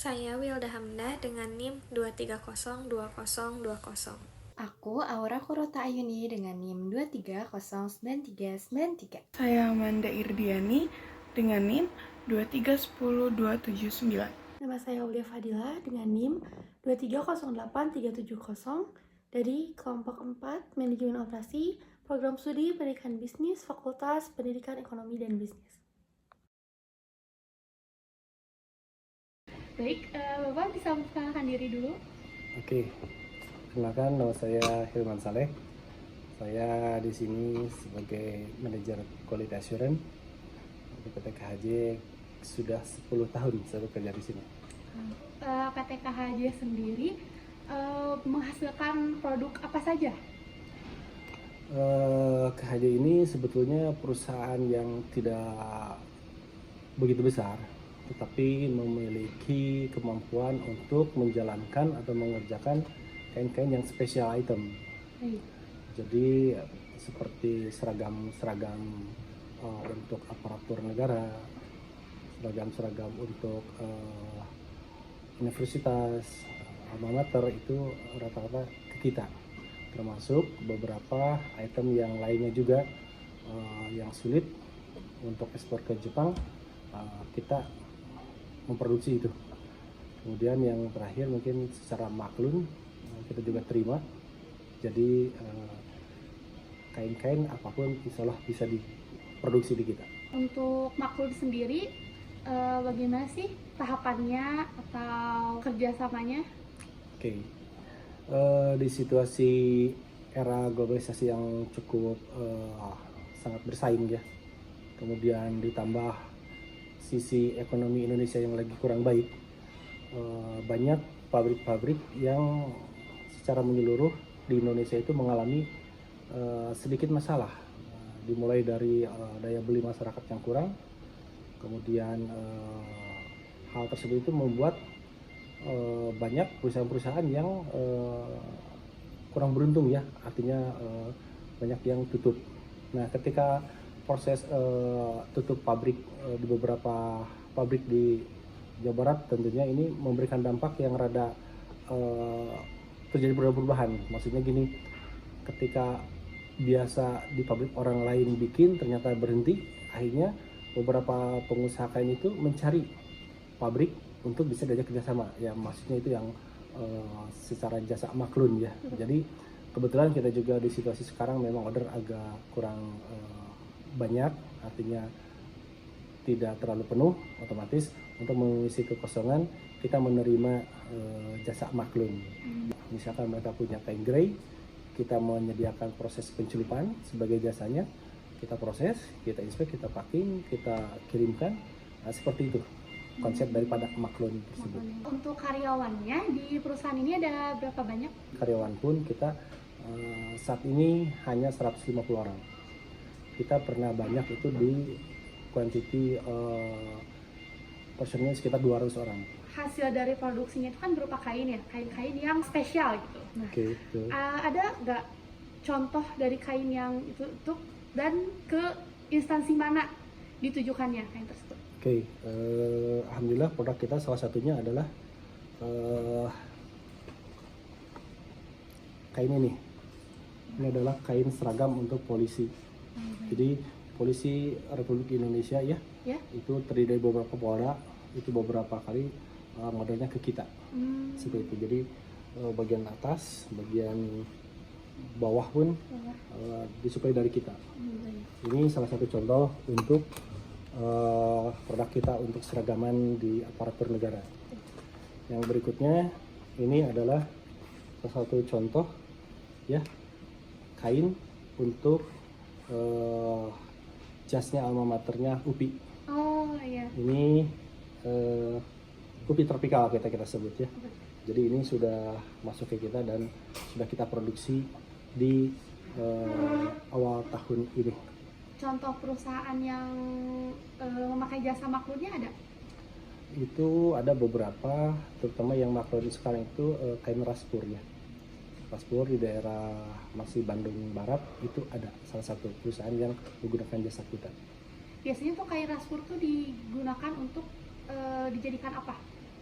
Saya Wilda Hamdah dengan NIM 2302020. Aku Aura Kurota Ayuni dengan NIM 2309393. Saya Amanda Irdiani dengan NIM 2310279. Nama saya Aulia Fadila dengan NIM 2308370 dari kelompok 4 Manajemen Operasi Program Studi Pendidikan Bisnis Fakultas Pendidikan Ekonomi dan Bisnis. Baik, Bapak bisa memperkenalkan diri dulu. Oke, perkenalkan nama saya Hilman Saleh. Saya di sini sebagai manajer quality assurance di PT KHJ sudah 10 tahun saya bekerja di sini. PT KHJ sendiri menghasilkan produk apa saja? KHJ ini sebetulnya perusahaan yang tidak begitu besar, tetapi memiliki kemampuan untuk menjalankan atau mengerjakan kain-kain yang special item. Jadi seperti seragam untuk aparatur negara, seragam untuk universitas, alma mater, itu rata-rata ke kita. Termasuk beberapa item yang lainnya juga yang sulit untuk ekspor ke Jepang, kita memproduksi itu. Kemudian yang terakhir mungkin secara maklun kita juga terima. Jadi kain-kain apapun insya Allah bisa diproduksi di kita. Untuk maklun sendiri, bagaimana sih tahapannya atau kerjasamanya? Oke. Di situasi era globalisasi yang cukup sangat bersaing ya, kemudian ditambah sisi ekonomi Indonesia yang lagi kurang baik, banyak pabrik-pabrik yang secara menyeluruh di Indonesia itu mengalami sedikit masalah, dimulai dari daya beli masyarakat yang kurang, kemudian hal tersebut itu membuat banyak perusahaan-perusahaan yang kurang beruntung ya, artinya banyak yang tutup. Nah, ketika proses tutup pabrik di beberapa pabrik di Jawa Barat, tentunya ini memberikan dampak yang rada terjadi perubahan. Maksudnya gini, ketika biasa di pabrik orang lain bikin ternyata berhenti, akhirnya beberapa pengusaha kain itu mencari pabrik untuk bisa diajak kerjasama. Ya, maksudnya itu yang secara jasa maklun ya. Jadi kebetulan kita juga di situasi sekarang memang order agak kurang banyak, artinya tidak terlalu penuh, otomatis untuk mengisi kekosongan kita menerima jasa maklun. Misalkan mereka punya kain grey, kita menyediakan proses penculipan sebagai jasanya, kita proses, kita inspek, kita packing, kita kirimkan. Nah, seperti itu konsep daripada maklun tersebut. Untuk karyawannya di perusahaan ini ada berapa banyak? Karyawan pun kita saat ini hanya 150 orang. Kita pernah banyak itu di quantity personnya sekitar 200 orang. Hasil dari produksinya itu kan berupa kain ya, kain-kain yang spesial gitu. Nah, ada nggak contoh dari kain yang itu dan ke instansi mana ditujukannya kain tersebut? Alhamdulillah produk kita salah satunya adalah kain ini. Ini adalah kain seragam untuk polisi. Jadi polisi Republik Indonesia ya, itu terdiri dari beberapa polda, itu beberapa kali modelnya ke kita. Seperti itu. Jadi bagian atas, bagian bawah pun disuplai dari kita. Ini salah satu contoh untuk produk kita untuk seragaman di aparatur negara. Yang berikutnya ini adalah salah satu contoh ya, kain untuk jasnya alma maternya UPI. Oh iya. Ini UPI Tropikal kita sebut ya. Jadi ini sudah masuk ke kita dan sudah kita produksi di awal tahun ini. Contoh perusahaan yang memakai jasa maklunnya ada? Itu ada beberapa, terutama yang maklun sekarang itu kain Raspur ya. Raspur di daerah masih Bandung Barat itu ada salah satu perusahaan yang menggunakan jasa kita. Biasanya tuh kain Raspur tuh digunakan untuk dijadikan apa?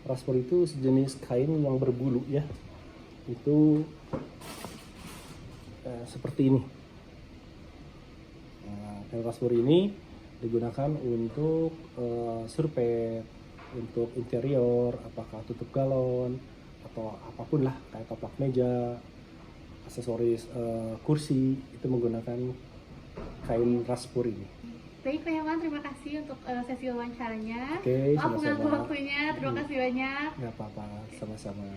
Raspberry itu sejenis kain yang berbulu ya. Itu seperti ini. Nah, kain raspberry ini digunakan untuk surpet, untuk interior, apakah tutup galon atau apapun lah, kayak taplak meja, aksesoris kursi, itu menggunakan kain raspberry ini. Baik Pak Yaman, terima kasih untuk sesi wawancaranya. Oke, Maaf mengganggu sama-sama. waktunya, terima kasih banyak. Nggak apa-apa, sama-sama.